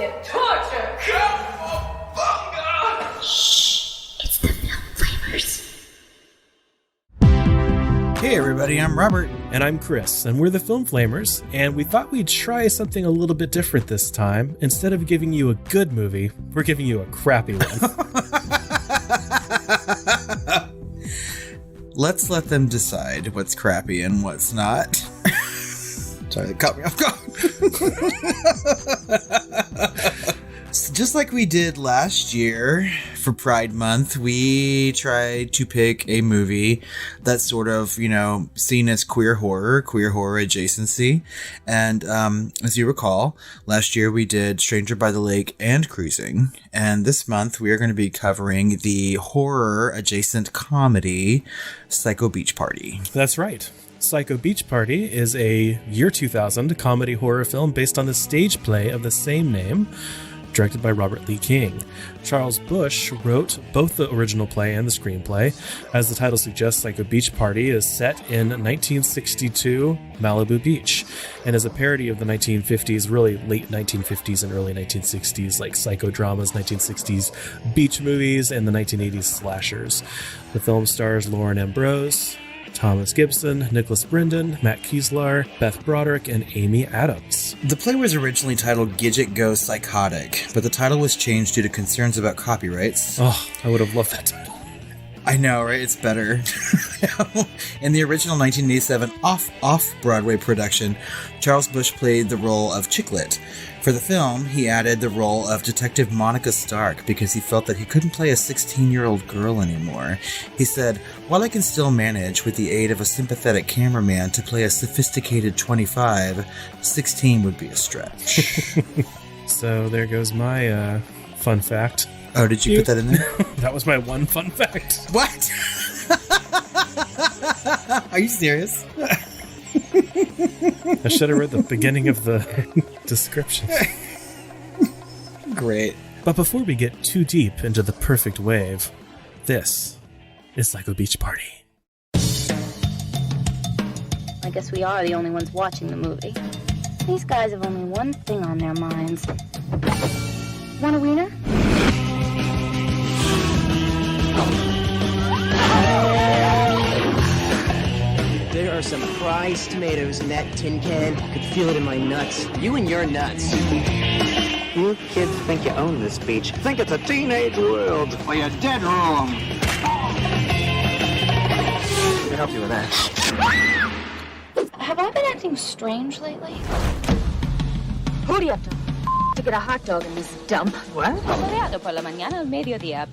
get tortured. Shh, it's the Film Flamers. Hey everybody, I'm Robert. And I'm Chris, and we're the Film Flamers, and we thought we'd try something a little bit different this time. Instead of giving you a good movie, we're giving you a crappy one. Let's let them decide what's crappy and what's not. Sorry, that caught me off guard. Just like we did last year for Pride Month, we tried to pick a movie that's sort of, seen as queer horror adjacency. And as you recall, last year we did Stranger by the Lake and Cruising. And this month we are going to be covering the horror adjacent comedy Psycho Beach Party. That's right. Psycho Beach Party is a year 2000 comedy horror film based on the stage play of the same name, directed by Robert Lee King. Charles Busch wrote both the original play and the screenplay. As the title suggests, Psycho Beach Party is set in 1962 Malibu Beach and is a parody of the 1950s, really late 1950s and early 1960s, like psychodramas, 1960s beach movies, and the 1980s slashers. The film stars Lauren Ambrose, Thomas Gibson, Nicholas Brendon, Matt Kieslar, Beth Broderick, and Amy Adams. The play was originally titled Gidget Goes Psychotic, but the title was changed due to concerns about copyrights. Oh, I would have loved that title. I know, right? It's better. In the original 1987 off-Broadway production, Charles Busch played the role of Chicklet. For the film, he added the role of Detective Monica Stark because he felt that he couldn't play a 16-year-old girl anymore. He said, "While I can still manage, with the aid of a sympathetic cameraman, to play a sophisticated 25, 16 would be a stretch." So there goes my fun fact. Oh, did you put that in there? That was my one fun fact. What? Are you serious? I should have read the beginning of the description. Great. But before we get too deep into the perfect wave, this is Psycho Beach Party. I guess we are the only ones watching the movie. These guys have only one thing on their minds. Want a wiener? There are some prize tomatoes in that tin can. I could feel it in my nuts. You and your nuts. You kids think you own this beach. Think it's a teenage world. Well, you're dead wrong. I can help you with that. Have I been acting strange lately? Who do you have to get a hot dog in this dump? What? Por la mañana al mediodía.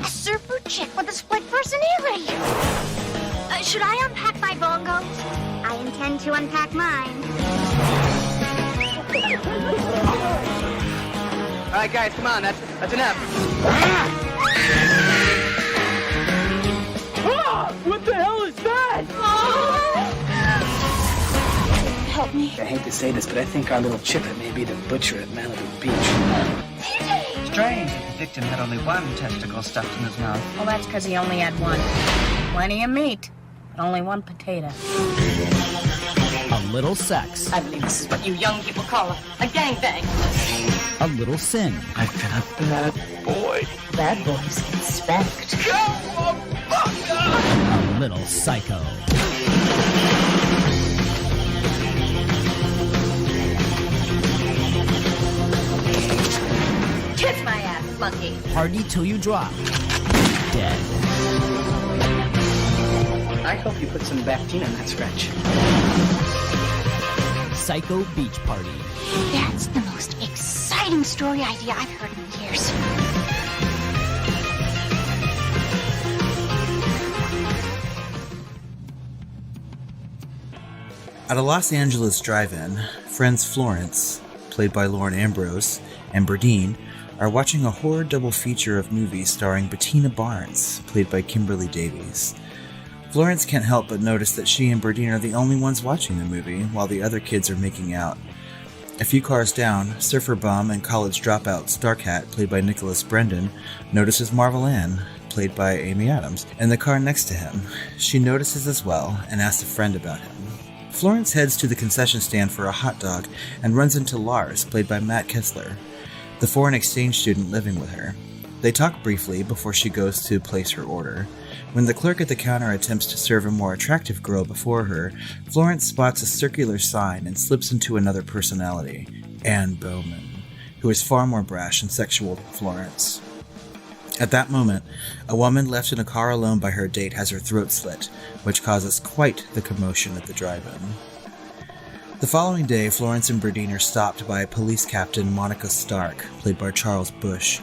A surfer chick with a split personality. Should I unpack my bongos? I intend to unpack mine. All right, guys, come on. That's enough. What the hell is that? Help me. I hate to say this, but I think our little chipper may be the butcher at Malibu Beach. Strange that the victim had only one testicle stuffed in his mouth. Well, that's because he only had one. Plenty of meat, but only one potato. A little sex. I believe this is what you young people call a gangbang. A little sin. I've been a bad boy. Bad boys get spanked. A little psycho. Kiss my ass, monkey. Party till you drop. Dead. I hope you put some Bactina in that scratch. Psycho Beach Party. That's the most exciting story idea I've heard in years. At a Los Angeles drive-in, friends Florence, played by Lauren Ambrose, and Berdine are watching a horror double feature of movies starring Bettina Barnes, played by Kimberly Davies. Florence can't help but notice that she and Berdine are the only ones watching the movie, while the other kids are making out. A few cars down, surfer bum and college dropout Starcat, played by Nicholas Brendon, notices Marvel Ann, played by Amy Adams, in the car next to him. She notices as well and asks a friend about him. Florence heads to the concession stand for a hot dog and runs into Lars, played by Matt Kessler, the foreign exchange student living with her. They talk briefly before she goes to place her order. When the clerk at the counter attempts to serve a more attractive girl before her, Florence spots a circular sign and slips into another personality, Anne Bowman, who is far more brash and sexual than Florence. At that moment, a woman left in a car alone by her date has her throat slit, which causes quite the commotion at the drive-in. The following day, Florence and Berdine are stopped by police captain Monica Stark, played by Charles Busch,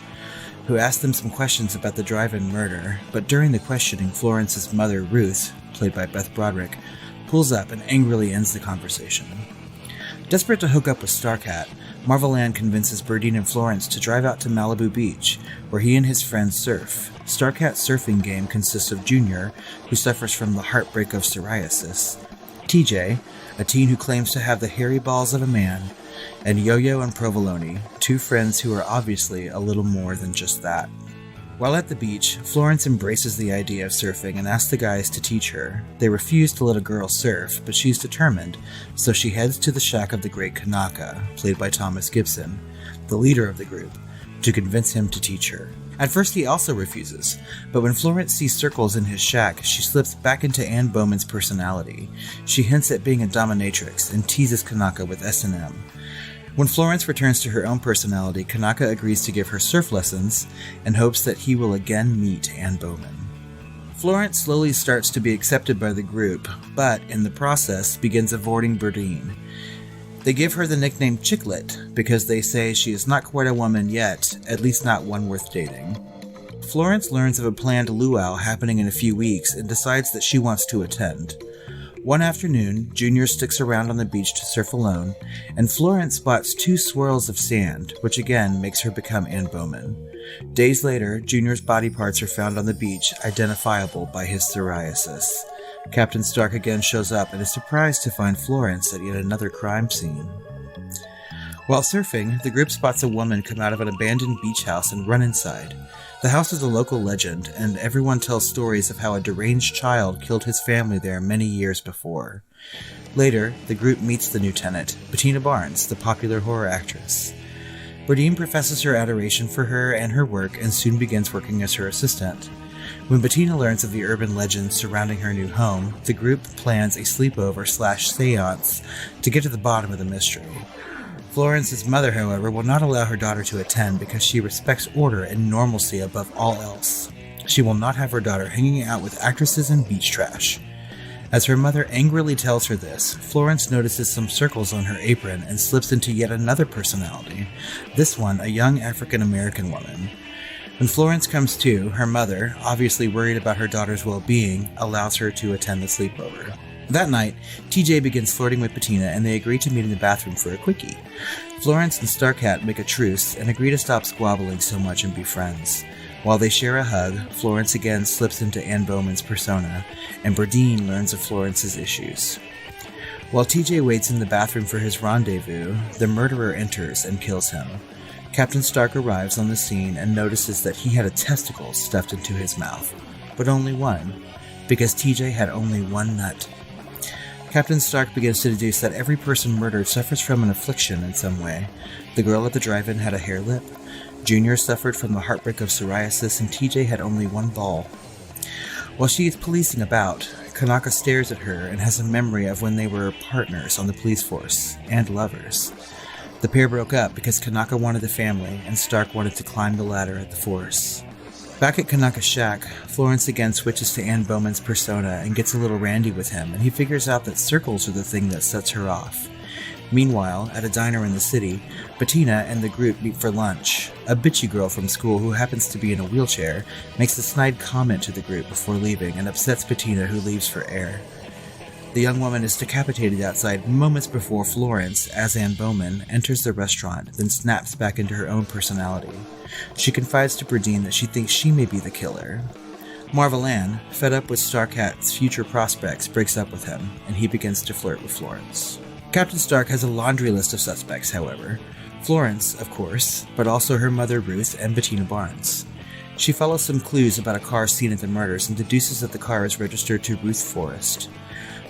who asked them some questions about the drive-in murder, but during the questioning, Florence's mother, Ruth, played by Beth Broderick, pulls up and angrily ends the conversation. Desperate to hook up with Starcat, Marveland convinces Berdine and Florence to drive out to Malibu Beach, where he and his friends surf. Starcat's surfing game consists of Junior, who suffers from the heartbreak of psoriasis, TJ, a teen who claims to have the hairy balls of a man, and Yo-Yo and Provolone, two friends who are obviously a little more than just that. While at the beach, Florence embraces the idea of surfing and asks the guys to teach her. They refuse to let a girl surf, but she's determined, so she heads to the shack of the great Kanaka, played by Thomas Gibson, the leader of the group, to convince him to teach her. At first he also refuses, but when Florence sees circles in his shack, she slips back into Anne Bowman's personality. She hints at being a dominatrix and teases Kanaka with S&M. When Florence returns to her own personality, Kanaka agrees to give her surf lessons and hopes that he will again meet Anne Bowman. Florence slowly starts to be accepted by the group, but in the process begins avoiding Berdine. They give her the nickname Chicklet because they say she is not quite a woman yet, at least not one worth dating. Florence learns of a planned luau happening in a few weeks and decides that she wants to attend. One afternoon, Junior sticks around on the beach to surf alone, and Florence spots 2 swirls of sand, which again makes her become Anne Bowman. Days later, Junior's body parts are found on the beach, identifiable by his psoriasis. Captain Stark again shows up and is surprised to find Florence at yet another crime scene. While surfing, the group spots a woman come out of an abandoned beach house and run inside. The house is a local legend, and everyone tells stories of how a deranged child killed his family there many years before. Later, the group meets the new tenant, Bettina Barnes, the popular horror actress. Berdine professes her adoration for her and her work and soon begins working as her assistant. When Bettina learns of the urban legends surrounding her new home, the group plans a sleepover/seance to get to the bottom of the mystery. Florence's mother, however, will not allow her daughter to attend because she respects order and normalcy above all else. She will not have her daughter hanging out with actresses and beach trash. As her mother angrily tells her this, Florence notices some circles on her apron and slips into yet another personality, this one a young African-American woman. When Florence comes to, her mother, obviously worried about her daughter's well-being, allows her to attend the sleepover. That night, TJ begins flirting with Bettina and they agree to meet in the bathroom for a quickie. Florence and Starcat make a truce and agree to stop squabbling so much and be friends. While they share a hug, Florence again slips into Anne Bowman's persona, and Berdine learns of Florence's issues. While TJ waits in the bathroom for his rendezvous, the murderer enters and kills him. Captain Stark arrives on the scene and notices that he had a testicle stuffed into his mouth, but only one, because TJ had only one nut. Captain Stark begins to deduce that every person murdered suffers from an affliction in some way. The girl at the drive-in had a hair lip, Junior suffered from the heartbreak of psoriasis, and TJ had only one ball. While she is policing about, Kanaka stares at her and has a memory of when they were partners on the police force, and lovers. The pair broke up because Kanaka wanted the family, and Stark wanted to climb the ladder at the force. Back at Kanaka's shack, Florence again switches to Anne Bowman's persona and gets a little randy with him, and he figures out that circles are the thing that sets her off. Meanwhile, at a diner in the city, Bettina and the group meet for lunch. A bitchy girl from school who happens to be in a wheelchair makes a snide comment to the group before leaving and upsets Bettina, who leaves for air. The young woman is decapitated outside moments before Florence, as Anne Bowman, enters the restaurant, then snaps back into her own personality. She confides to Berdine that she thinks she may be the killer. Marveland, fed up with Starcat's future prospects, breaks up with him, and he begins to flirt with Florence. Captain Stark has a laundry list of suspects, however. Florence, of course, but also her mother Ruth and Bettina Barnes. She follows some clues about a car seen at the murders and deduces that the car is registered to Ruth Forrest.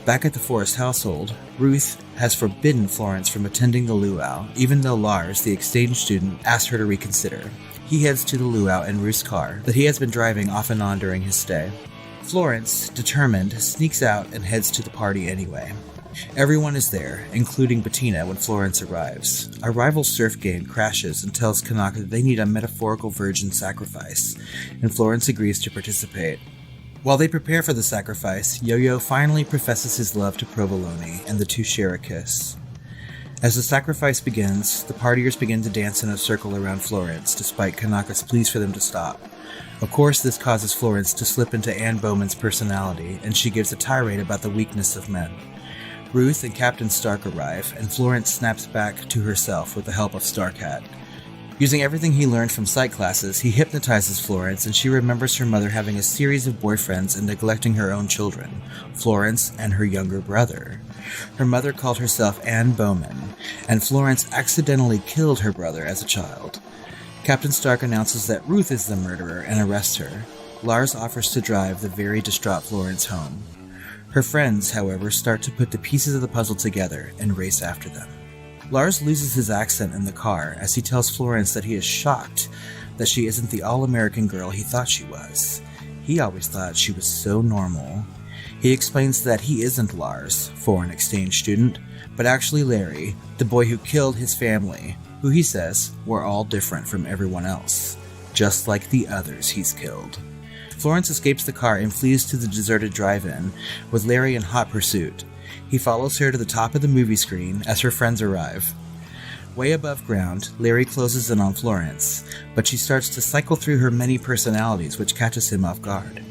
Back at the Forrest household, Ruth has forbidden Florence from attending the luau, even though Lars, the exchange student, asked her to reconsider. He heads to the luau in Ruth's car that he has been driving off and on during his stay. Florence, determined, sneaks out and heads to the party anyway. Everyone is there, including Bettina when Florence arrives. A rival surf gang crashes and tells Kanaka that they need a metaphorical virgin sacrifice, and Florence agrees to participate. While they prepare for the sacrifice, Yo-Yo finally professes his love to Provolone, and the two share a kiss. As the sacrifice begins, the partiers begin to dance in a circle around Florence, despite Kanaka's pleas for them to stop. Of course, this causes Florence to slip into Anne Bowman's personality, and she gives a tirade about the weakness of men. Ruth and Captain Stark arrive, and Florence snaps back to herself with the help of Starcat. Using everything he learned from psych classes, he hypnotizes Florence, and she remembers her mother having a series of boyfriends and neglecting her own children, Florence and her younger brother. Her mother called herself Anne Bowman, and Florence accidentally killed her brother as a child. Captain Stark announces that Ruth is the murderer and arrests her. Lars offers to drive the very distraught Florence home. Her friends, however, start to put the pieces of the puzzle together and race after them. Lars loses his accent in the car as he tells Florence that he is shocked that she isn't the all-American girl he thought she was. He always thought she was so normal. He explains that he isn't Lars, foreign exchange student, but actually Larry, the boy who killed his family, who he says were all different from everyone else, just like the others he's killed. Florence escapes the car and flees to the deserted drive-in, with Larry in hot pursuit. He follows her to the top of the movie screen as her friends arrive. Way above ground, Larry closes in on Florence, but she starts to cycle through her many personalities, which catches him off guard.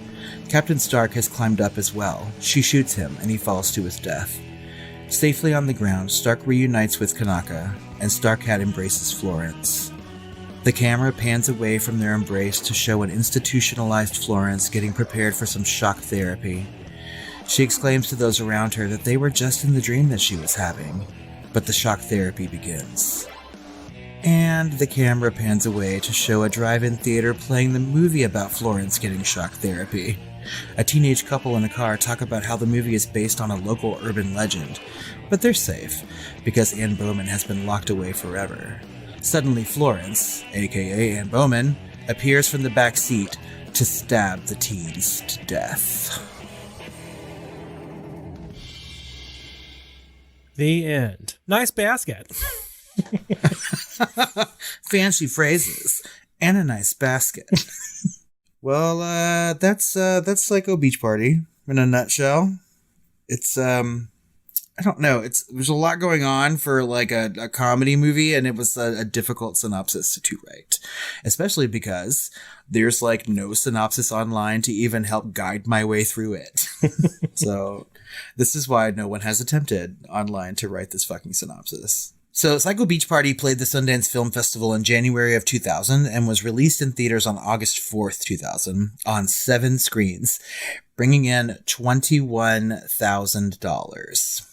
Captain Stark has climbed up as well. She shoots him, and he falls to his death. Safely on the ground, Stark reunites with Kanaka, and Starkat embraces Florence. The camera pans away from their embrace to show an institutionalized Florence getting prepared for some shock therapy. She exclaims to those around her that they were just in the dream that she was having, but the shock therapy begins. And the camera pans away to show a drive-in theater playing the movie about Florence getting shock therapy. A teenage couple in a car talk about how the movie is based on a local urban legend, but they're safe, because Anne Bowman has been locked away forever. Suddenly Florence, aka Anne Bowman, appears from the back seat to stab the teens to death. The end. Nice basket. Fancy phrases. And a nice basket. Well, that's Psycho Beach Party in a nutshell. It's, I don't know. There's a lot going on for like a comedy movie, and it was a difficult synopsis to write, especially because there's like no synopsis online to even help guide my way through it. So this is why no one has attempted online to write this fucking synopsis. So Psycho Beach Party played the Sundance Film Festival in January of 2000 and was released in theaters on August 4th, 2000 on 7 screens, bringing in $21,000.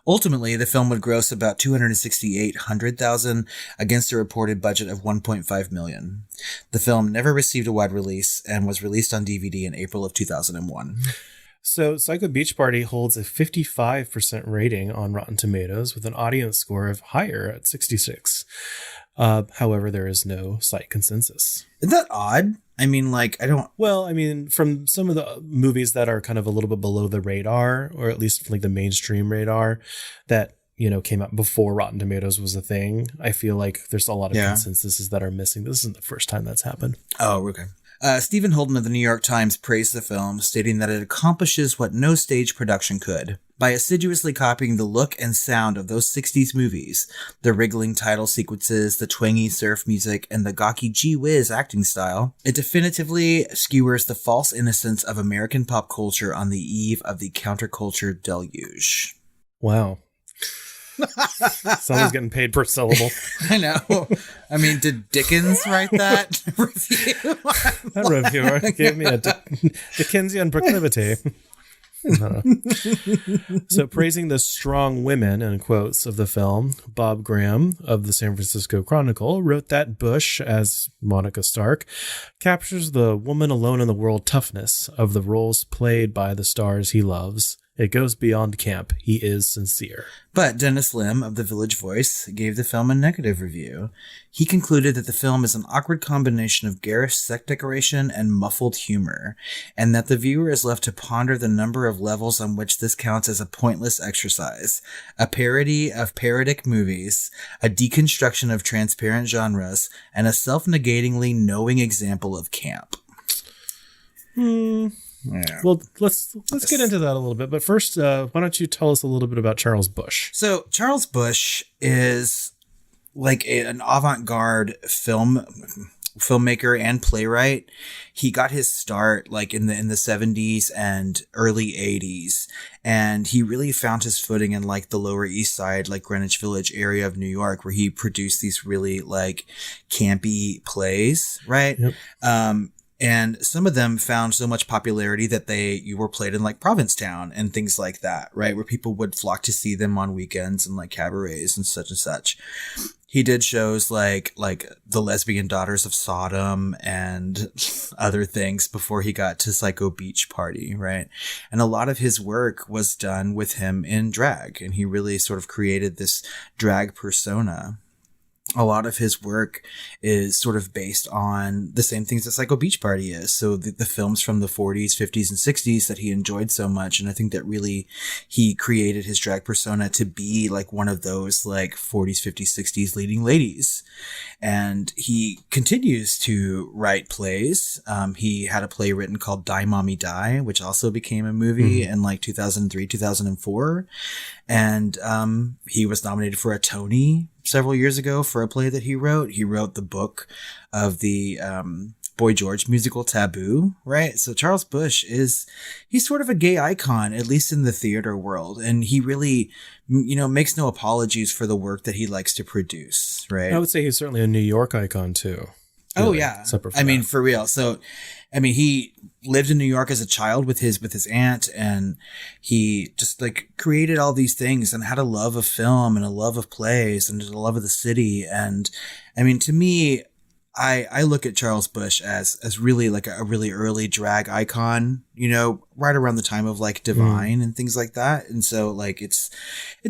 Ultimately, the film would gross about $268,000 against a reported budget of $1.5 million. The film never received a wide release and was released on DVD in April of 2001. So Psycho Beach Party holds a 55% rating on Rotten Tomatoes with an audience score of higher at 66. However, there is no site consensus. Isn't that odd? I mean, like, Well, I mean, from some of the movies that are kind of a little bit below the radar, or at least like the mainstream radar, that, you know, came out before Rotten Tomatoes was a thing, I feel like there's a lot of consensuses that are missing. This isn't the first time that's happened. Oh, okay. Stephen Holden of the New York Times praised the film, stating that it accomplishes what no stage production could. By assiduously copying the look and sound of those 60s movies, the wriggling title sequences, the twangy surf music, and the gawky gee-whiz acting style, it definitively skewers the false innocence of American pop culture on the eve of the counterculture deluge. Wow. Someone's getting paid per syllable. I know. I mean, did Dickens write that review? That reviewer gave me a Dickensian proclivity. So, praising the strong women, in quotes, of the film, Bob Graham of the San Francisco Chronicle wrote that Bush, as Monica Stark, captures the woman alone in the world toughness of the roles played by the stars he loves It goes beyond camp. He is sincere. But Dennis Lim of The Village Voice gave the film a negative review. He concluded that the film is an awkward combination of garish set decoration and muffled humor, and that the viewer is left to ponder the number of levels on which this counts as a pointless exercise, a parody of parodic movies, a deconstruction of transparent genres, and a self-negatingly knowing example of camp. Yeah. Well, let's get into that a little bit. But first, why don't you tell us a little bit about Charles Busch? So Charles Busch is like an avant-garde filmmaker and playwright. He got his start like in the 70s and early 80s, and he really found his footing in like the Lower East Side, like Greenwich Village area of New York, where he produced these really like campy plays, right? Yep. And some of them found so much popularity that you were played in like Provincetown and things like that, right? Where people would flock to see them on weekends and like cabarets and such and such. He did shows like The Lesbian Daughters of Sodom and other things before he got to Psycho Beach Party, right? And a lot of his work was done with him in drag, and he really sort of created this drag persona. A lot of his work is sort of based on the same things that Psycho Beach Party is. So the films from the 40s, 50s, and 60s that he enjoyed so much. And I think that really he created his drag persona to be like one of those like 40s, 50s, 60s leading ladies. And he continues to write plays. He had a play written called Die Mommy Die, which also became a movie in like 2003, 2004. And he was nominated for a Tony several years ago for a play that he wrote. He wrote the book of the Boy George musical Taboo, right? So Charles Busch he's sort of a gay icon, at least in the theater world. And he really, makes no apologies for the work that he likes to produce, right? I would say he's certainly a New York icon too. Oh, Really, yeah. separate from I mean, that. for real. So, I mean, he lived in New York as a child with his aunt, and he just like created all these things and had a love of film and a love of plays and a love of the city. And I mean, to me, I look at Charles Busch as really like a really early drag icon, right around the time of like Divine and things like that. And so like, it's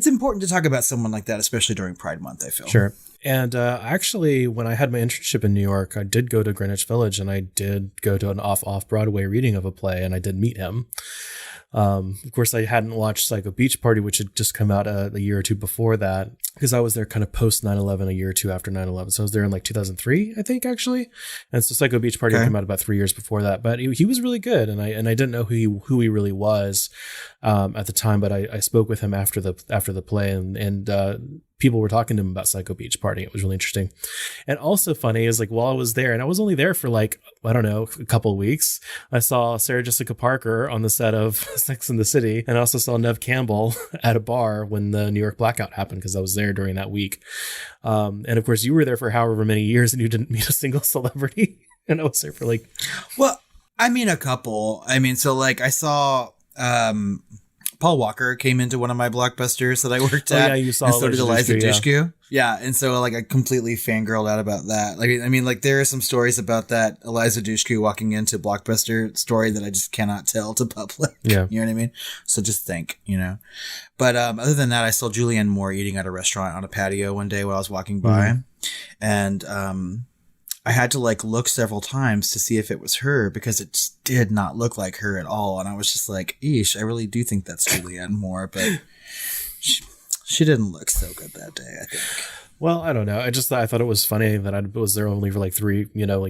important to talk about someone like that, especially during Pride Month, I feel. Sure. And actually, when I had my internship in New York, I did go to Greenwich Village, and I did go to an off-Broadway reading of a play, and I did meet him. Of course, I hadn't watched Psycho Beach Party, which had just come out a year or two before that, because I was there kind of post 9/11, a year or two after 9/11. So I was there in like 2003, I think, actually. And so Psycho Beach Party came out about 3 years before that. But he was really good, and I didn't know who he really was at the time. But I spoke with him after the play, and people were talking to him about Psycho Beach Party. It was really interesting. And also funny is like while I was there, and I was only there for like, I don't know, a couple of weeks, I saw Sarah Jessica Parker on the set of Sex and the City. And I also saw Neve Campbell at a bar when the New York blackout happened, because I was there during that week. And of course you were there for however many years and you didn't meet a single celebrity. And I was there for like, well, I mean, a couple. I mean, so like I saw, Paul Walker came into one of my blockbusters that I worked at. Yeah, you saw and so did Eliza Dushku, Dushku. Yeah. And so like I completely fangirled out about that. Like, I mean, like there are some stories about that Eliza Dushku walking into Blockbuster story that I just cannot tell to public. Yeah. You know what I mean? So just think, but, other than that, I saw Julianne Moore eating at a restaurant on a patio one day while I was walking by, and, I had to like look several times to see if it was her, because it just did not look like her at all. And I was just like, eesh, I really do think that's Julianne Moore, but she didn't look so good that day, I think. well, I don't know. I thought it was funny that I was there only for like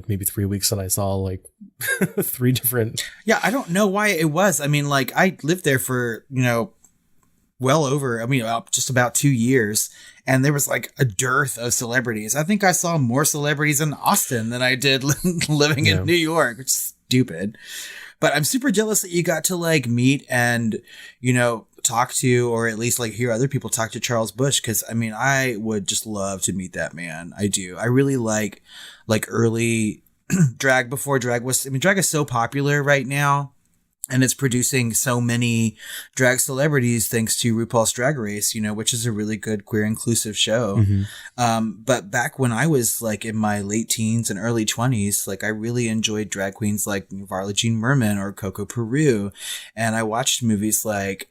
maybe 3 weeks, and I saw like 3 different. Yeah. I don't know why it was. I mean, like I lived there for, well over, just about 2 years. And there was like a dearth of celebrities. I think I saw more celebrities in Austin than I did living in New York, which is stupid. But I'm super jealous that you got to like meet and, talk to, or at least like hear other people talk to Charles Busch. Cause I mean, I would just love to meet that man. I do. I really like early drag before drag was, drag is so popular right now. And it's producing so many drag celebrities thanks to RuPaul's Drag Race, which is a really good queer inclusive show. But back when I was like in my late teens and early 20s, like I really enjoyed drag queens like Varla Jean Merman or Coco Peru. And I watched movies like,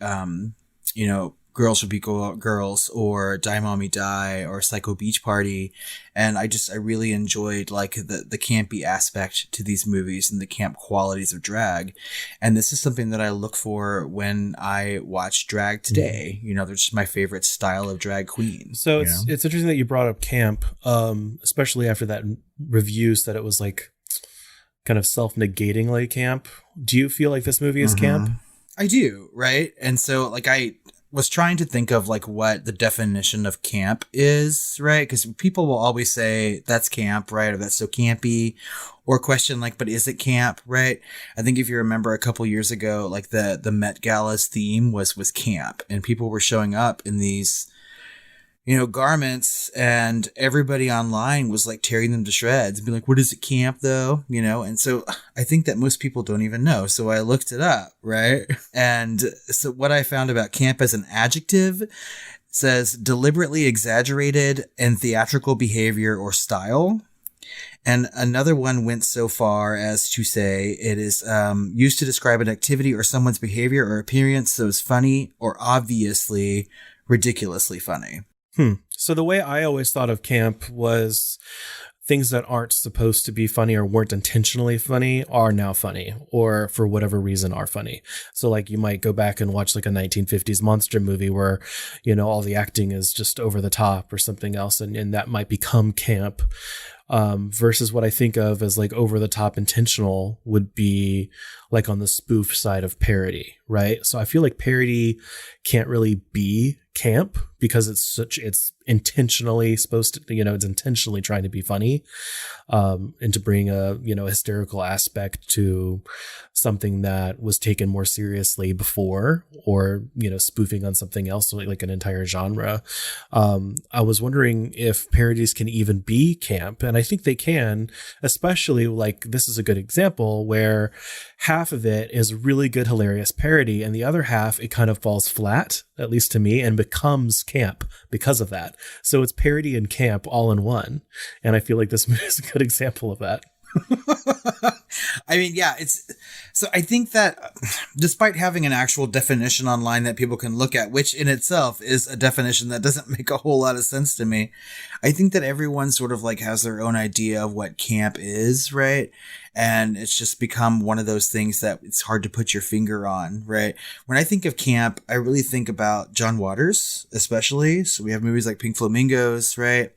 Girls Should Be Girls or Die Mommy Die or Psycho Beach Party. And I really enjoyed like the campy aspect to these movies and the camp qualities of drag. And this is something that I look for when I watch drag today. They're just my favorite style of drag queen. So it's interesting that you brought up camp, especially after that review said it was like kind of self-negating like camp. Do you feel like this movie is camp? I do, right? And so like I was trying to think of like what the definition of camp is, right? Because people will always say that's camp, right? Or that's so campy, or question like, but is it camp, right? I think if you remember a couple years ago, like the Met Gala's theme was camp, and people were showing up in these, garments, and everybody online was like tearing them to shreds and be like, what is it, camp though? And so I think that most people don't even know. So I looked it up, right? And so what I found about camp as an adjective says deliberately exaggerated and theatrical behavior or style. And another one went so far as to say it is used to describe an activity or someone's behavior or appearance that is funny or obviously ridiculously funny. So the way I always thought of camp was things that aren't supposed to be funny or weren't intentionally funny are now funny, or for whatever reason are funny. So like you might go back and watch like a 1950s monster movie where, all the acting is just over the top or something else. And that might become camp. Versus what I think of as like over the top intentional would be like on the spoof side of parody, right? So I feel like parody can't really be camp because it's intentionally supposed to, it's intentionally trying to be funny, and to bring a, hysterical aspect to something that was taken more seriously before, or, spoofing on something else, like an entire genre. I was wondering if parodies can even be camp, and I think they can, especially like this is a good example where half of it is really good, hilarious parody, and the other half, it kind of falls flat, at least to me, and becomes camp because of that. So it's parody and camp all in one. And I feel like this movie is a good example of that. I mean, yeah, so I think that despite having an actual definition online that people can look at, which in itself is a definition that doesn't make a whole lot of sense to me, I think that everyone sort of like has their own idea of what camp is, right? And it's just become one of those things that it's hard to put your finger on, right? When I think of camp, I really think about John Waters, especially. So we have movies like Pink Flamingos, right?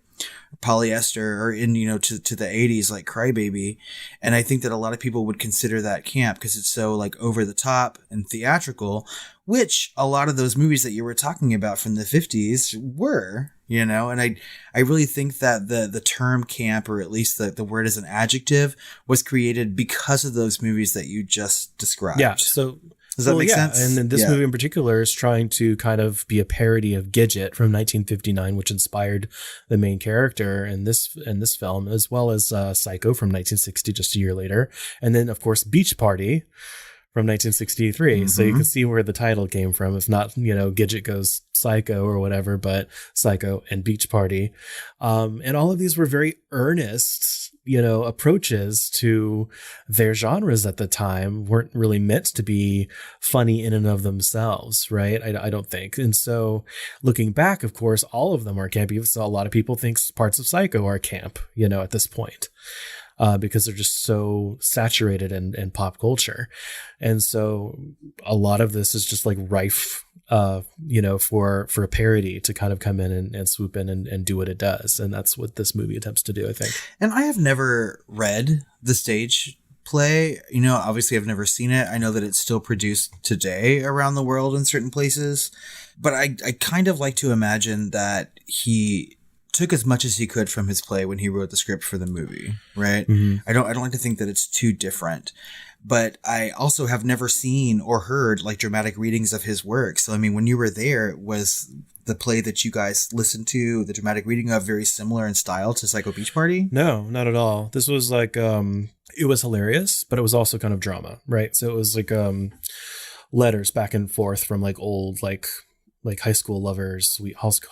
Polyester, or in, to the 80s, like Crybaby. And I think that a lot of people would consider that camp because it's so like over the top and theatrical, which a lot of those movies that you were talking about from the 50s were, and I really think that the term camp, or at least the word as an adjective, was created because of those movies that you just described. Yeah. So does that make sense? And then this movie in particular is trying to kind of be a parody of Gidget from 1959, which inspired the main character in this film, as well as Psycho from 1960, just a year later. And then, of course, Beach Party from 1963. Mm-hmm. So you can see where the title came from. If not, Gidget Goes Psycho or whatever, but Psycho and Beach Party. And all of these were very earnest, approaches to their genres at the time, weren't really meant to be funny in and of themselves, right? I don't think. And so looking back, of course, all of them are campy. So a lot of people think parts of Psycho are camp, at this point. Because they're just so saturated in pop culture. And so a lot of this is just like rife, for a parody to kind of come in and swoop in and do what it does. And that's what this movie attempts to do, I think. And I have never read the stage play. Obviously I've never seen it. I know that it's still produced today around the world in certain places, but I kind of like to imagine that he took as much as he could from his play when he wrote the script for the movie, right? Mm-hmm. I don't like to think that it's too different, but I also have never seen or heard like dramatic readings of his work. So, I mean, when you were there, was the play that you guys listened to, the dramatic reading of, very similar in style to Psycho Beach Party? No, not at all. This was like, it was hilarious, but it was also kind of drama, right? So it was like letters back and forth from like old, like high school lovers,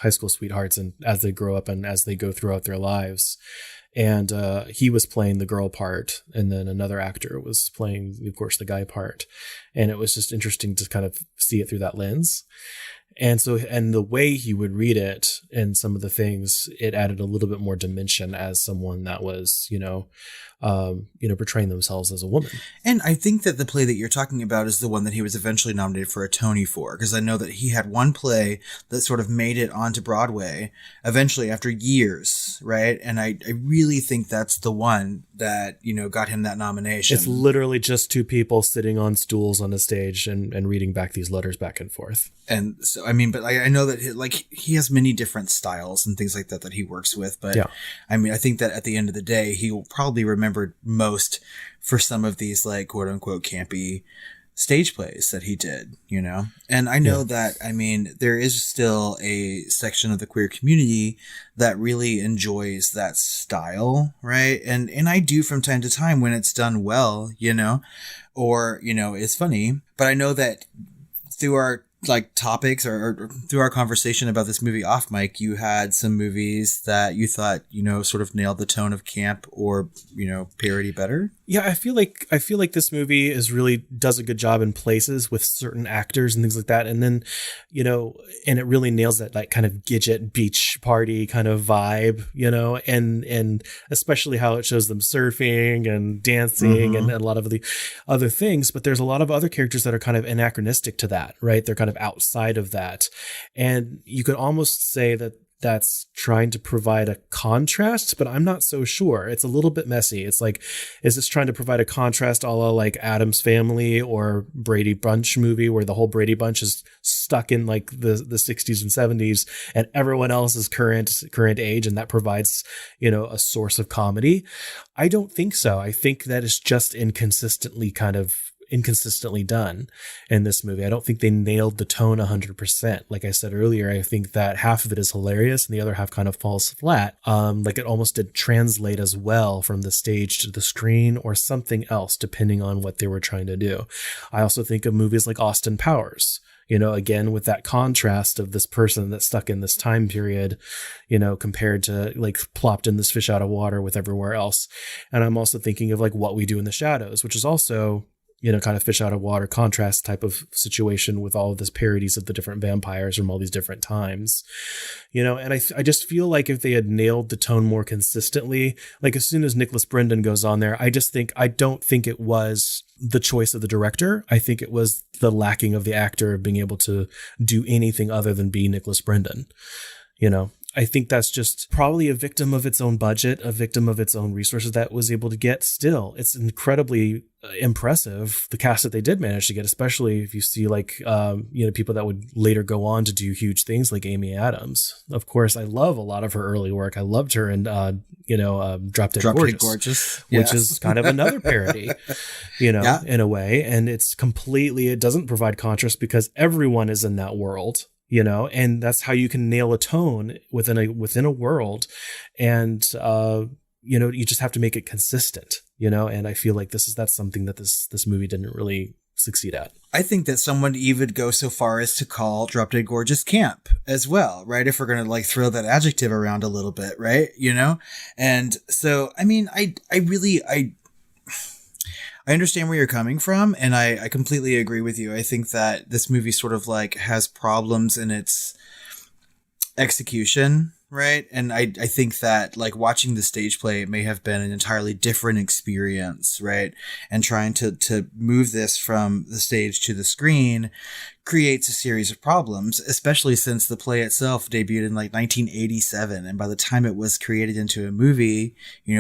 high school sweethearts, and as they grow up and as they go throughout their lives. And he was playing the girl part, and then another actor was playing, of course, the guy part. And it was just interesting to kind of see it through that lens. And so, and the way he would read it and some of the things, it added a little bit more dimension as someone that was, portraying themselves as a woman. And I think that the play that you're talking about is the one that he was eventually nominated for a Tony for, because I know that he had one play that sort of made it onto Broadway eventually after years, right? And I really think that's the one that, got him that nomination. It's literally just two people sitting on stools on a stage and reading back these letters back and forth. And so, but I know that he has many different styles and things like that he works with. But yeah. I think that at the end of the day, he will probably remembered most for some of these like quote unquote campy stage plays that he did, And I know that, there is still a section of the queer community that really enjoys that style, right? And I do from time to time when it's done well, or, it's funny. But I know that through our topics or through our conversation about this movie off mic, you had some movies that you thought, sort of nailed the tone of camp or, parody better. Yeah, I feel like this movie does a good job in places with certain actors and things like that. And then, and it really nails that like kind of Gidget beach party kind of vibe, and especially how it shows them surfing and dancing and a lot of the other things. But there's a lot of other characters that are kind of anachronistic to that, right? They're kind of outside of that. And you could almost say that that's trying to provide a contrast, but I'm not so sure. It's a little bit messy. It's like, is this trying to provide a contrast a la like Addams Family or Brady Bunch movie where the whole Brady Bunch is stuck in like the 60s and 70s and everyone else is current age, and that provides, a source of comedy? I don't think so. I think that it's just inconsistently done in this movie. I don't think they nailed the tone 100%. Like I said earlier, I think that half of it is hilarious and the other half kind of falls flat. Like it almost didn't translate as well from the stage to the screen or something else, depending on what they were trying to do. I also think of movies like Austin Powers, again, with that contrast of this person that's stuck in this time period, compared to like plopped in this fish out of water with everywhere else. And I'm also thinking of like What We Do in the Shadows, which is also, kind of fish out of water contrast type of situation with all of this parodies of the different vampires from all these different times, and I just feel like if they had nailed the tone more consistently, like as soon as Nicholas Brendon goes on there, I don't think it was the choice of the director. I think it was the lacking of the actor being able to do anything other than be Nicholas Brendon, I think that's just probably a victim of its own budget, a victim of its own resources that was able to get. Still, it's incredibly impressive, the cast that they did manage to get, especially if you see like, people that would later go on to do huge things like Amy Adams. Of course, I love a lot of her early work. I loved her in, Drop Dead Gorgeous, which is kind of another parody, in a way. And it doesn't provide contrast because everyone is in that world. And that's how you can nail a tone within a world. And, you just have to make it consistent, and I feel like that's something that this movie didn't really succeed at. I think that someone even go so far as to call Drop Dead Gorgeous camp as well, right? If we're going to like throw that adjective around a little bit, right? And so, I understand where you're coming from, and I completely agree with you. I think that this movie sort of like has problems in its execution, right? And I think that like watching the stage play may have been an entirely different experience, right? And trying to move this from the stage to the screen creates a series of problems, especially since the play itself debuted in like 1987. And by the time it was created into a movie,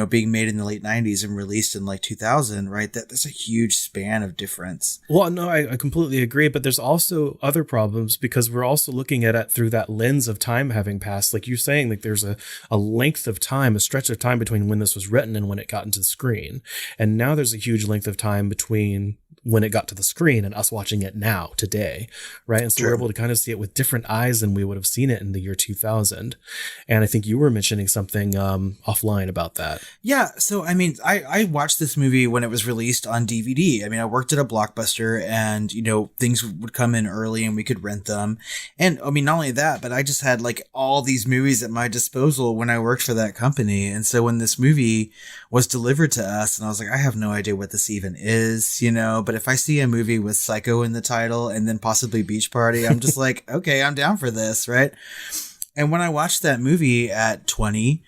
being made in the late 90s and released in like 2000, right? There's a huge span of difference. Well, no, I completely agree. But there's also other problems because we're also looking at it through that lens of time having passed. Like you're saying, like there's a length of time, a stretch of time between when this was written and when it got into the screen. And now there's a huge length of time between when it got to the screen and us watching it now today. right? And so we're able to kind of see it with different eyes than we would have seen it in the year 2000. And I think you were mentioning something offline about that. Yeah. So, I mean, I watched this movie when it was released on DVD. I mean, I worked at a Blockbuster and, things would come in early and we could rent them. And I mean, not only that, but I just had like all these movies at my disposal when I worked for that company. And so when this movie was delivered to us and I was like, I have no idea what this even is, but if I see a movie with Psycho in the title and then possibly Beach Party, I'm just like, okay, I'm down for this. Right. And when I watched that movie at 21,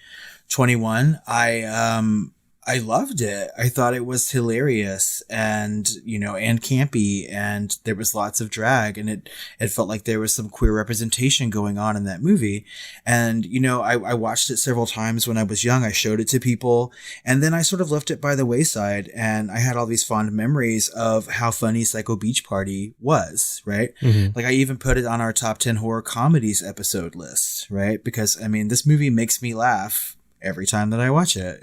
I loved it. I thought it was hilarious and, and campy, and there was lots of drag, and it felt like there was some queer representation going on in that movie. And, I watched it several times when I was young. I showed it to people, and then I sort of left it by the wayside, and I had all these fond memories of how funny Psycho Beach Party was, right? Mm-hmm. Like I even put it on our top 10 horror comedies episode list, right? Because I mean, this movie makes me laugh every time that I watch it,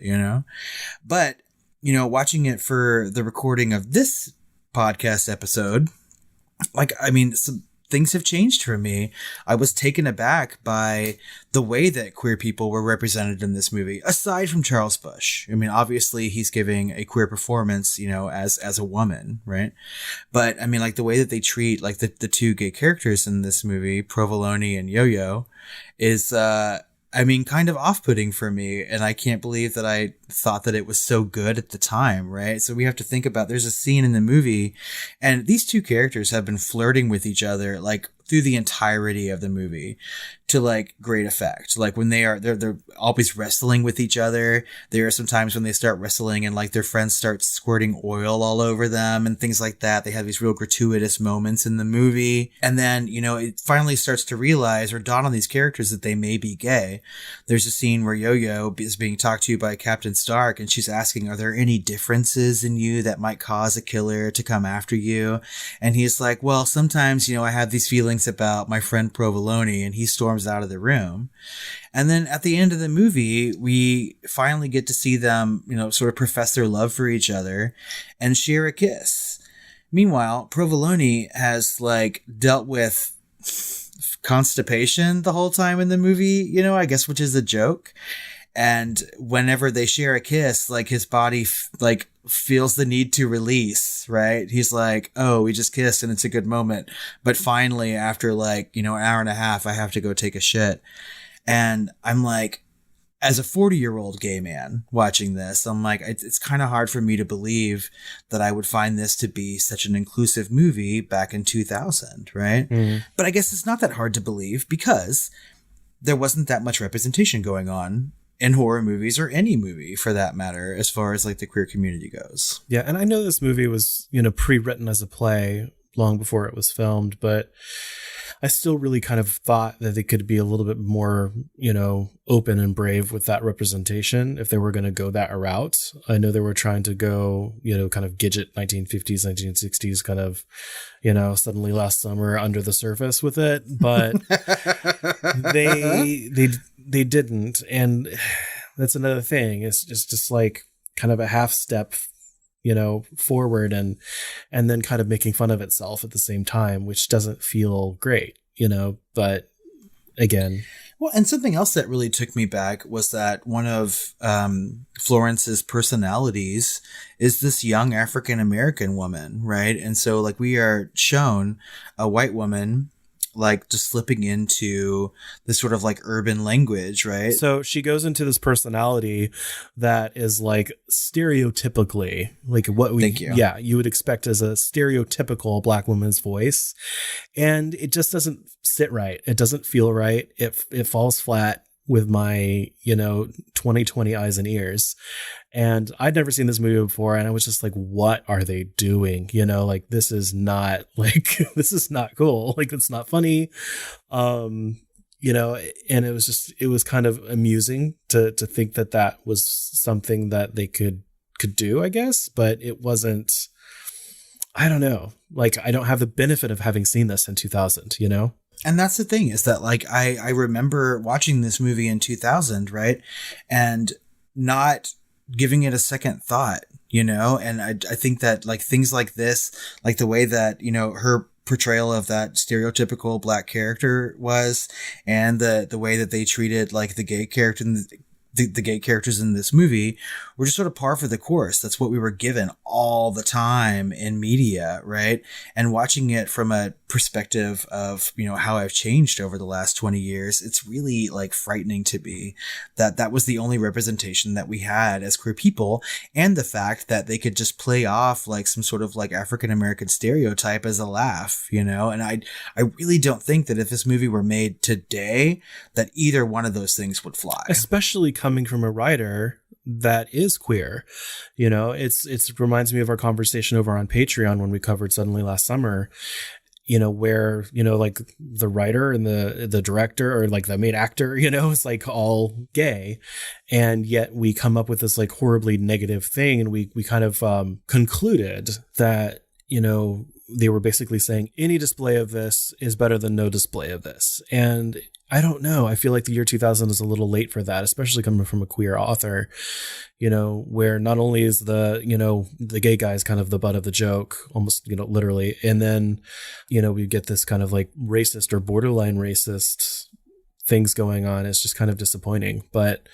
but, watching it for the recording of this podcast episode, like, I mean, some things have changed for me. I was taken aback by the way that queer people were represented in this movie, aside from Charles Busch. I mean, obviously he's giving a queer performance, as a woman, right? But I mean, like the way that they treat like the two gay characters in this movie, Provolone and Yo-Yo, is, kind of off-putting for me. And I can't believe that I thought that it was so good at the time, right? So we have to think about, there's a scene in the movie and these two characters have been flirting with each other, like through the entirety of the movie to like great effect. Like when they're always wrestling with each other. There are some times when they start wrestling and like their friends start squirting oil all over them and things like that. They have these real gratuitous moments in the movie. And then, it finally starts to realize or dawn on these characters that they may be gay. There's a scene where Yo-Yo is being talked to by Captain Stark and she's asking, are there any differences in you that might cause a killer to come after you? And he's like, well, sometimes, I have these feelings about my friend Provolone, and he storms out of the room. And then at the end of the movie, we finally get to see them, sort of profess their love for each other and share a kiss. Meanwhile, Provolone has like dealt with constipation the whole time in the movie, I guess, which is a joke. And whenever they share a kiss, like his body feels the need to release, right? He's like, oh, we just kissed and it's a good moment. But finally, after like, an hour and a half, I have to go take a shit. And I'm like, as a 40-year-old gay man watching this, I'm like, it's kind of hard for me to believe that I would find this to be such an inclusive movie back in 2000, right? Mm-hmm. But I guess it's not that hard to believe because there wasn't that much representation going on in horror movies or any movie for that matter, as far as like the queer community goes. Yeah. And I know this movie was, pre-written as a play long before it was filmed, but I still really kind of thought that they could be a little bit more, open and brave with that representation if they were going to go that route. I know they were trying to go, kind of Gidget 1950s, 1960s kind of, suddenly last summer under the surface with it, but they didn't. And that's another thing. It's just like kind of a half step, forward and then kind of making fun of itself at the same time, which doesn't feel great, but again. Well, and something else that really took me back was that one of Florence's personalities is this young African-American woman, right? And so like we are shown a white woman like just slipping into this sort of like urban language, right? So she goes into this personality that is like stereotypically like what you would expect as a stereotypical Black woman's voice. And it just doesn't sit right. It doesn't feel right. It falls flat with my, 2020 eyes and ears. And I'd never seen this movie before. And I was just like, what are they doing? Like, this is not this is not cool. Like, it's not funny. And it was kind of amusing to think that was something that they could do, I guess, but it wasn't, I don't know. Like, I don't have the benefit of having seen this in 2000, And that's the thing is that like I remember watching this movie in 2000, right? And not giving it a second thought, and I think that like things like this, like the way that, her portrayal of that stereotypical black character was, and the way that they treated like the gay character the gay characters in this movie were just sort of par for the course. That's what we were given all the time in media, right? And watching it from a perspective of, you know, how I've changed over the last 20 years, it's really like frightening to me that that was the only representation that we had as queer people, and the fact that they could just play off like some sort of like African-American stereotype as a laugh, you know? And I really don't think that if this movie were made today, that either one of those things would fly. Especially coming from a writer that is queer. You know, it reminds me of our conversation over on Patreon when we covered Suddenly last summer, you know, where, you know, like the writer and the director or like the main actor, you know, is like all gay. And yet we come up with this like horribly negative thing. And we kind of concluded that, you know, they were basically saying any display of this is better than no display of this. And I don't know. I feel like the year 2000 is a little late for that, especially coming from a queer author, you know, where not only is the, you know, the gay guy is kind of the butt of the joke, almost, you know, literally. And then, you know, we get this kind of like racist or borderline racist things going on. It's just kind of disappointing. But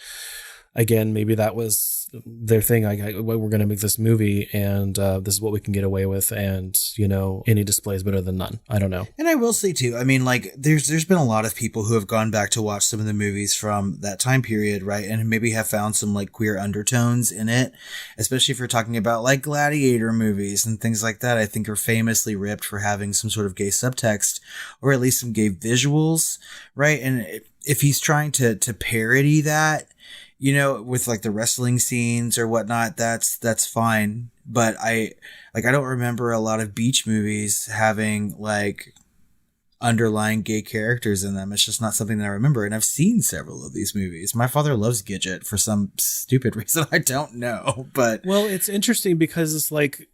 again, maybe that was their thing. We're going to make this movie and this is what we can get away with. And, you know, any display is better than none. I don't know. And I will say too, I mean, like there's been a lot of people who have gone back to watch some of the movies from that time period, right? And maybe have found some like queer undertones in it, especially if you're talking about like gladiator movies and things like that. I think are famously ripped for having some sort of gay subtext or at least some gay visuals, right? And if he's trying to parody that, you know, with like the wrestling scenes or whatnot, that's fine. But I don't remember a lot of beach movies having like underlying gay characters in them. It's just not something that I remember. And I've seen several of these movies. My father loves Gidget for some stupid reason I don't know. But well, it's interesting because it's like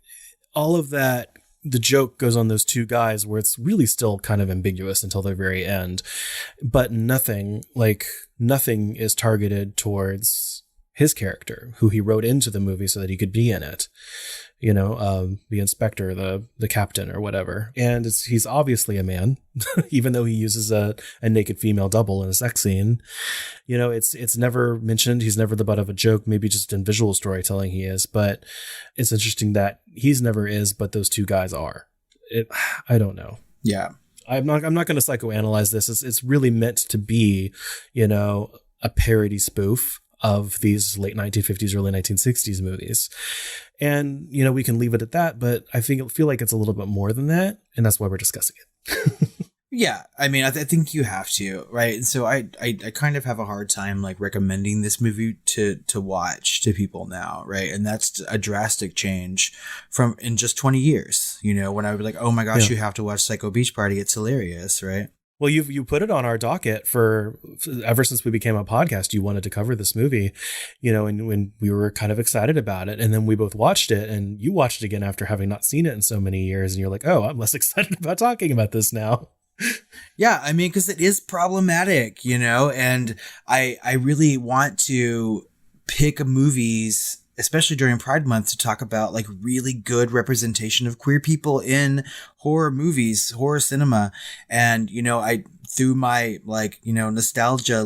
all of that. The joke goes on those two guys where it's really still kind of ambiguous until the very end, but nothing is targeted towards his character, who he wrote into the movie so that he could be in it. You know, the inspector, the captain or whatever. And he's obviously a man, even though he uses a naked female double in a sex scene. You know, it's never mentioned. He's never the butt of a joke, maybe just in visual storytelling he is. But it's interesting that he's never is, but those two guys are. I don't know. Yeah. I'm not going to psychoanalyze this. It's really meant to be, you know, a parody spoof of these late 1950s, early 1960s movies. And, you know, we can leave it at that, but I feel like it's a little bit more than that. And that's why we're discussing it. Yeah. I mean, I think you have to, right? And so I kind of have a hard time like recommending this movie to watch to people now. Right. And that's a drastic change from in just 20 years, you know, when I would be like, oh my gosh, You have to watch Psycho Beach Party. It's hilarious. Right. Well, you put it on our docket for ever since we became a podcast. You wanted to cover this movie, you know, and when we were kind of excited about it, and then we both watched it, and you watched it again after having not seen it in so many years, and you're like, oh, I'm less excited about talking about this now. Yeah, I mean, because it is problematic, you know, and I really want to pick movies, especially during Pride Month, to talk about like really good representation of queer people in horror movies, horror cinema. And, you know, through my like, you know, nostalgia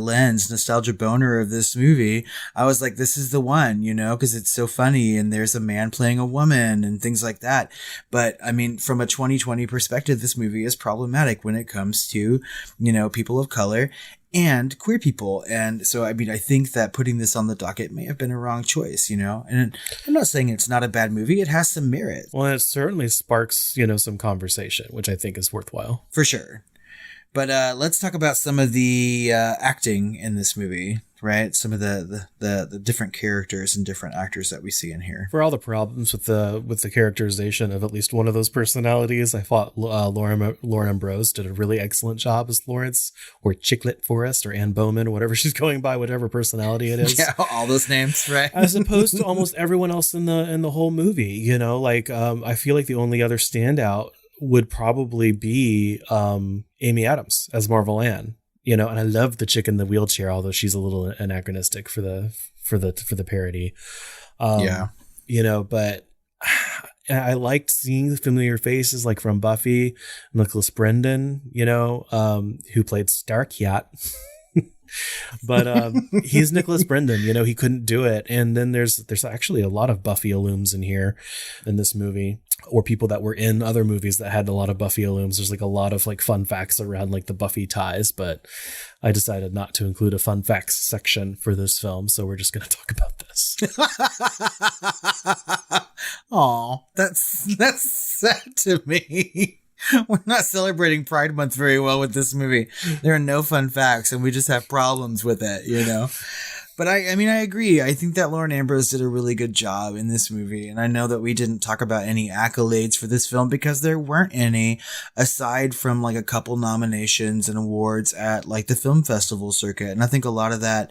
boner of this movie, I was like, this is the one, you know, because it's so funny and there's a man playing a woman and things like that. But I mean, from a 2020 perspective, this movie is problematic when it comes to, you know, people of color and queer people. And so, I mean, I think that putting this on the docket may have been a wrong choice, you know, and I'm not saying it's not a bad movie. It has some merit. Well, it certainly sparks, you know, some conversation, which I think is worthwhile. For sure. But let's talk about some of the acting in this movie, right? Some of the different characters and different actors that we see in here. For all the problems with the characterization of at least one of those personalities, I thought Lauren Ambrose did a really excellent job as Florence, or Chicklet Forrest, or Anne Bowman, or whatever she's going by, whatever personality it is. Yeah, all those names, right? As opposed to almost everyone else in the whole movie, you know, like I feel like the only other standout would probably be Amy Adams as Marvel Ann, you know, and I love the chick in the wheelchair, although she's a little anachronistic for the parody. Yeah, you know, but I liked seeing familiar faces like from Buffy, Nicholas Brendan, who played Starkyatt. But he's Nicholas Brendan, he couldn't do it. And then there's actually a lot of Buffy alums in here in this movie, or people that were in other movies that had a lot of Buffy alums. There's like a lot of like fun facts around like the Buffy ties, but I decided not to include a fun facts section for this film. So we're just going to talk about this. Aw, that's sad to me. We're not celebrating Pride Month very well with this movie. There are no fun facts, and we just have problems with it, But I mean, I agree. I think that Lauren Ambrose did a really good job in this movie. And I know that we didn't talk about any accolades for this film because there weren't any, aside from like a couple nominations and awards at like the film festival circuit. And I think a lot of that,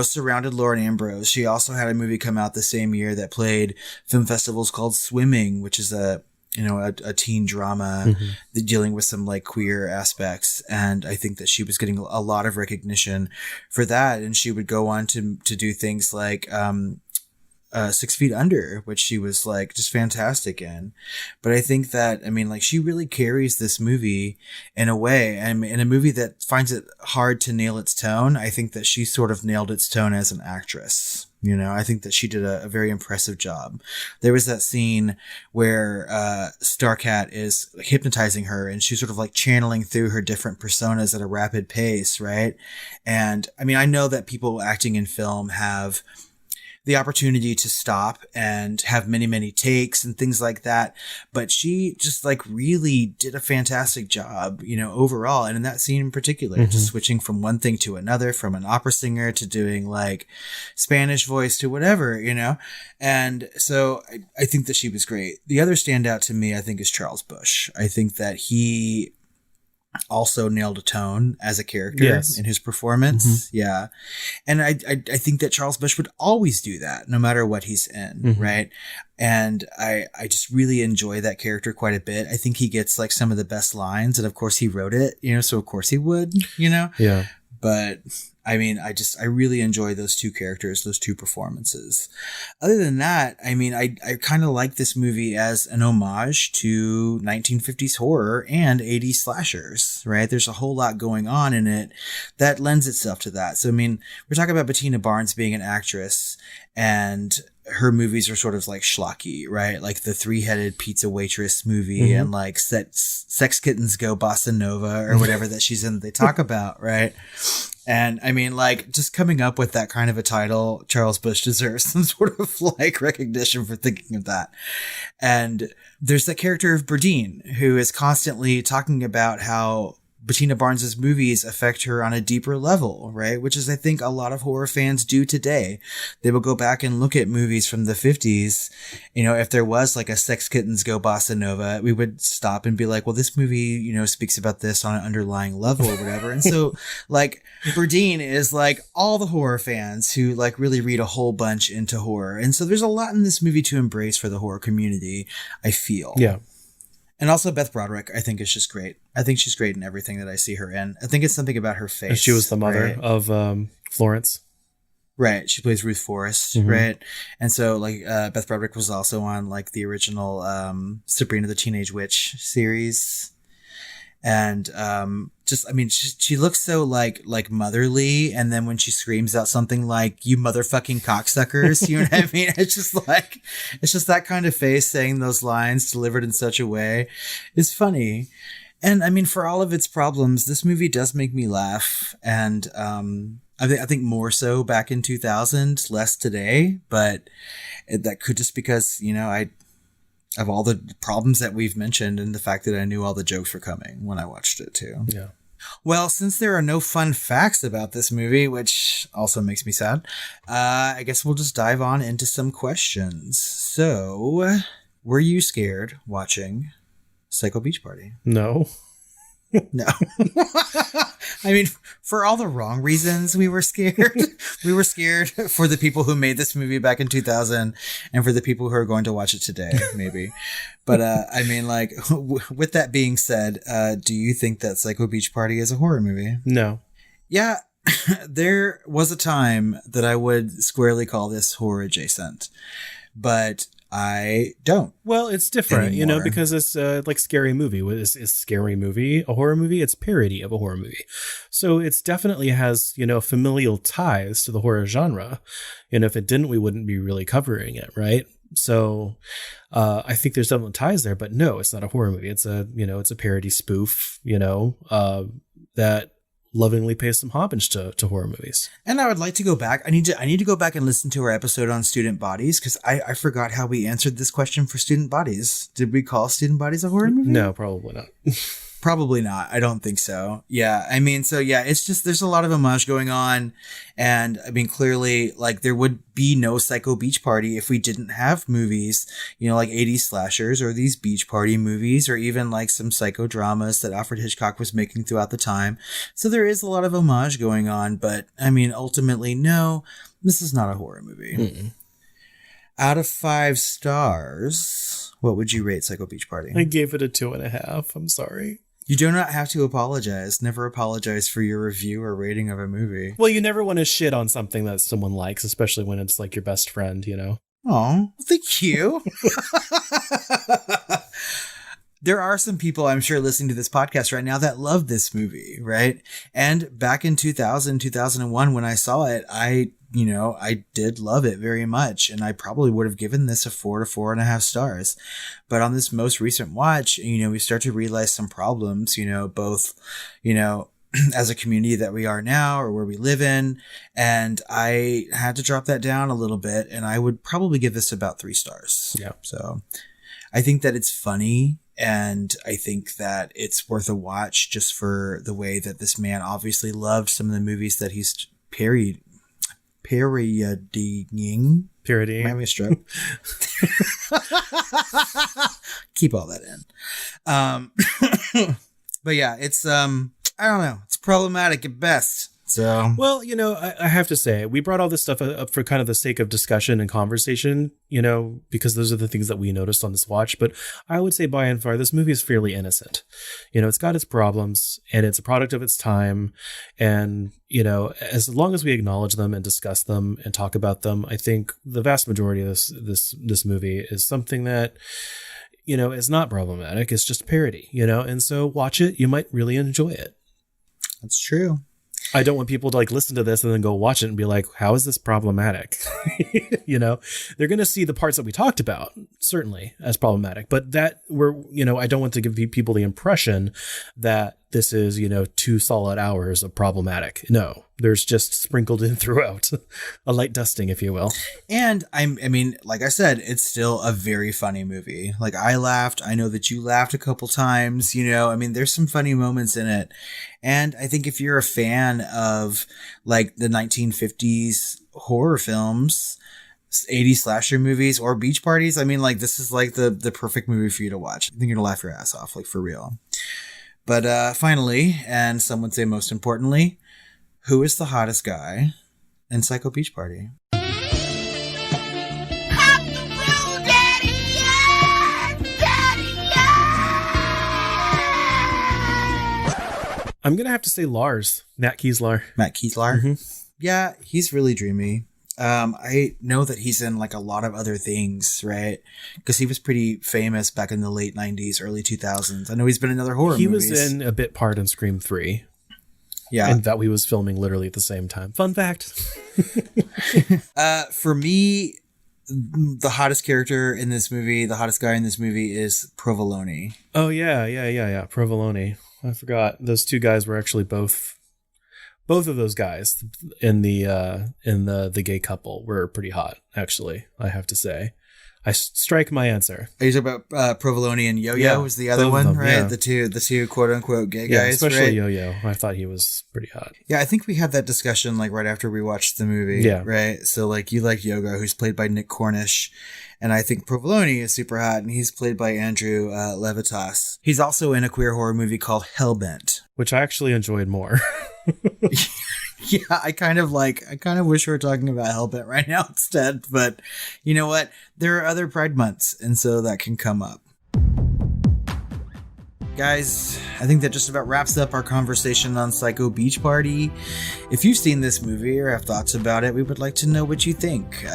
surrounded Lauren Ambrose. She also had a movie come out the same year that played film festivals called Swimming, which is a teen drama dealing with some like queer aspects. And I think that she was getting a lot of recognition for that. And she would go on to do things like, 6 Feet Under, which she was like just fantastic in. But I think that, she really carries this movie in a way, and in a movie that finds it hard to nail its tone. I think that she sort of nailed its tone as an actress. I think that she did a very impressive job. There was that scene where Starkyatt is hypnotizing her, and she's sort of like channeling through her different personas at a rapid pace, right? And I know that people acting in film have the opportunity to stop and have many, many takes and things like that. But she just like really did a fantastic job, overall. And in that scene in particular, just switching from one thing to another, from an opera singer to doing like Spanish voice to whatever, And so I think that she was great. The other standout to me, I think, is Charles Busch. I think that he also nailed a tone as a character in his performance. Yeah. And I think that Charles Busch would always do that no matter what he's in. Right. And I just really enjoy that character quite a bit. I think he gets like some of the best lines, and of course he wrote it, so of course he would, Yeah. But I really enjoy those two characters, those two performances. Other than that, I kind of like this movie as an homage to 1950s horror and 80s slashers, right? There's a whole lot going on in it that lends itself to that. So, we're talking about Bettina Barnes being an actress, and her movies are sort of like schlocky, right? Like the 3-Headed Pizza Waitress movie and like Sex Kittens Go Bossa Nova or whatever that she's in that they talk about, right? And just coming up with that kind of a title, Charles Busch deserves some sort of like recognition for thinking of that. And there's the character of Berdine, who is constantly talking about how Bettina Barnes's movies affect her on a deeper level, right? Which is, I think, a lot of horror fans do today. They will go back and look at movies from the 50s. If there was like a Sex Kittens Go Bossa Nova, we would stop and be like, well, this movie, speaks about this on an underlying level or whatever. And so like Berdine is like all the horror fans who like really read a whole bunch into horror. And so there's a lot in this movie to embrace for the horror community, I feel. Yeah. And also Beth Broderick, I think, is just great. I think she's great in everything that I see her in. I think it's something about her face. And she was the mother of Florence. Right. She plays Ruth Forrest, right? And so like Beth Broderick was also on like the original Sabrina the Teenage Witch series. And she looks so like motherly, and then when she screams out something like "you motherfucking cocksuckers," you know what I mean? It's just that kind of face saying those lines delivered in such a way is funny. And for all of its problems, this movie does make me laugh, and I think more so back in 2000, less today, but that could just because of all the problems that we've mentioned and the fact that I knew all the jokes were coming when I watched it too. Yeah. Well, since there are no fun facts about this movie, which also makes me sad, I guess we'll just dive on into some questions. So, were you scared watching Psycho Beach Party? No. No. For all the wrong reasons we were scared. We were scared for the people who made this movie back in 2000 and for the people who are going to watch it today, maybe. But, with that being said, do you think that Psycho Beach Party is a horror movie? No. Yeah. There was a time that I would squarely call this horror adjacent. But I don't. Well, it's different, you know, Anymore. because it's like Scary Movie. Is Scary Movie a horror movie? It's parody of a horror movie. So it's definitely has, you know, familial ties to the horror genre. And if it didn't, we wouldn't be really covering it, right? So I think there's definitely ties there, but no, it's not a horror movie. It's a, you know, it's a parody spoof, you know, that lovingly pays some homage to horror movies. And I would like to go back. I need to go back and listen to our episode on student bodies, because I forgot how we answered this question for student bodies. Did we call student bodies a horror movie? No, probably not. Probably not. I don't think so. Yeah. I mean, so yeah, it's just, there's a lot of homage going on. And I mean, clearly, like, there would be no Psycho Beach Party if we didn't have movies, you know, like 80s slashers or these beach party movies, or even like some psycho dramas that Alfred Hitchcock was making throughout the time. So there is a lot of homage going on. But I mean, ultimately, no, this is not a horror movie. Mm-mm. Out of 5 stars, what would you rate Psycho Beach Party? I gave it a 2.5. I'm sorry. You do not have to apologize. Never apologize for your review or rating of a movie. Well, you never want to shit on something that someone likes, especially when it's like your best friend, you know? Oh, thank you. There are some people, I'm sure, listening to this podcast right now that love this movie, right? And back in 2001, when I saw it, I did love it very much. And I probably would have given this a 4 to 4.5 stars. But on this most recent watch, you know, we start to realize some problems, you know, both, you know, as a community that we are now or where we live in. And I had to drop that down a little bit, and I would probably give this about 3 stars. Yeah. So I think that it's funny. And I think that it's worth a watch just for the way that this man obviously loved some of the movies that he's parodying. Parodying. Am I having a stroke? Keep all that in. But yeah, it's I don't know. It's problematic at best. So, well, you know, I have to say, we brought all this stuff up for kind of the sake of discussion and conversation, you know, because those are the things that we noticed on this watch. But I would say by and far, this movie is fairly innocent. You know, it's got its problems and it's a product of its time. And, you know, as long as we acknowledge them and discuss them and talk about them, I think the vast majority of this movie is something that, you know, is not problematic. It's just parody, you know, and so watch it. You might really enjoy it. That's true. I don't want people to like listen to this and then go watch it and be like, how is this problematic? You know, they're going to see the parts that we talked about, certainly, as problematic. But that I don't want to give people the impression that this is, you know, 2 solid hours of problematic. No, there's just sprinkled in throughout a light dusting, if you will. And I mean, like I said, it's still a very funny movie. Like, I laughed. I know that you laughed a couple times, you know, I mean, there's some funny moments in it. And I think if you're a fan of like the 1950s horror films, 80s slasher movies, or beach parties, I mean, like, this is like the perfect movie for you to watch. I think you're gonna laugh your ass off, like, for real. But finally, and some would say most importantly, who is the hottest guy in Psycho Beach Party? I'm going to have to say Lars, Matt Kieslar. Matt Kieslar? Mm-hmm. Yeah, he's really dreamy. I know that he's in like a lot of other things, right? Because he was pretty famous back in the late 90s, early 2000s. I know he's been in other horror movies. He was in a bit part in Scream 3. Yeah. And that we was filming literally at the same time. Fun fact. For me, the hottest character in this movie, the hottest guy in this movie is Provolone. Oh, yeah. Provolone. I forgot. Those 2 guys were actually both of those guys in the gay couple were pretty hot, actually, I have to say. I strike my answer. Are you talking about Provolone and Yo-Yo was the other one, them, right? Yeah. The two quote unquote gay guys, especially right? Yo-Yo. I thought he was pretty hot. Yeah, I think we had that discussion like right after we watched the movie. Yeah. Right. So like you like Yo-Yo, who's played by Nick Cornish. And I think Provolone is super hot, and he's played by Andrew Levitas. He's also in a queer horror movie called Hellbent, which I actually enjoyed more. Yeah, I kind of wish we were talking about Hellbent right now instead. But you know what? There are other Pride months, and so that can come up. guys, I think that just about wraps up our conversation on Psycho Beach Party. If you've seen this movie or have thoughts about it, we would like to know what you think.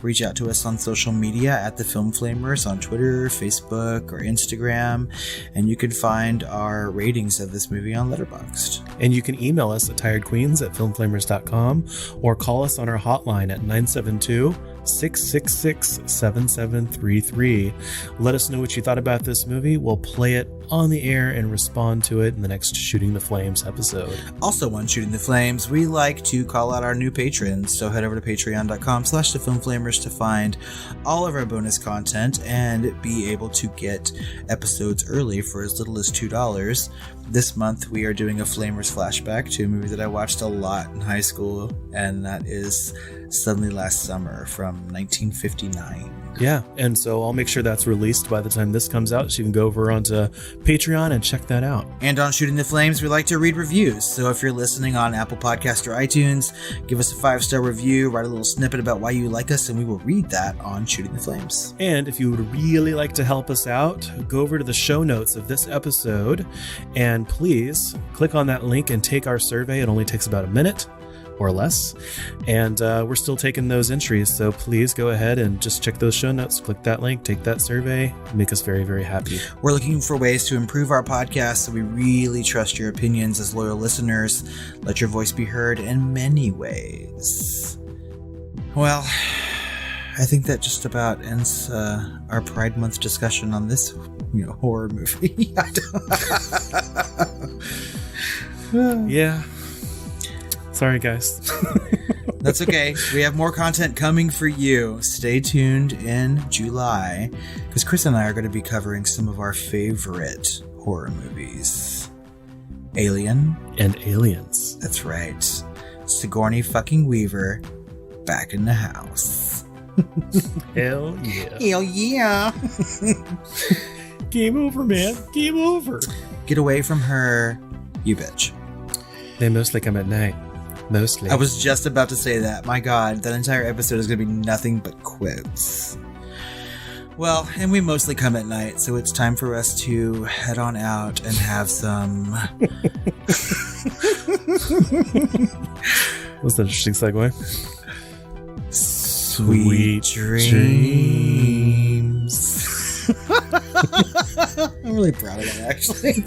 Reach out to us on social media at The Film Flamers on Twitter, Facebook, or Instagram, and you can find our ratings of this movie on Letterboxd. And you can email us at tiredqueens@filmflamers.com or call us on our hotline at 972-666-7733. Let us know what you thought about this movie. We'll play it on the air and respond to it in the next Shooting the Flames episode. Also on Shooting the Flames, we like to call out our new patrons, so head over to patreon.com/thefilmflamers to find all of our bonus content and be able to get episodes early for as little as $2. This month we are doing a Flamers flashback to a movie that I watched a lot in high school, and that is Suddenly Last Summer from 1959. Yeah, and so I'll make sure that's released by the time this comes out, so you can go over onto Patreon and check that out. And on Shooting the Flames, we like to read reviews. So if you're listening on Apple Podcast or iTunes, give us a 5-star review, write a little snippet about why you like us, and we will read that on Shooting the Flames. And if you would really like to help us out, go over to the show notes of this episode, and please click on that link and take our survey. It only takes about a minute or less, and we're still taking those entries, so please go ahead and just check those show notes, click that link, take that survey, make us very, very happy. We're looking for ways to improve our podcast, so we really trust your opinions as loyal listeners. Let your voice be heard in many ways. Well, I think that just about ends our Pride Month discussion on this horror movie. Yeah. Sorry, guys. That's okay. We have more content coming for you. Stay tuned in July, because Chris and I are going to be covering some of our favorite horror movies. Alien. And Aliens. That's right. Sigourney fucking Weaver back in the house. Hell yeah. Hell yeah. Game over, man. Game over. Get away from her, you bitch. They mostly come at night. Mostly. I was just about to say that. My God, that entire episode is going to be nothing but quotes. Well, and we mostly come at night, so it's time for us to head on out and have some... Was that an interesting segue? Sweet dreams. I'm really proud of that, actually.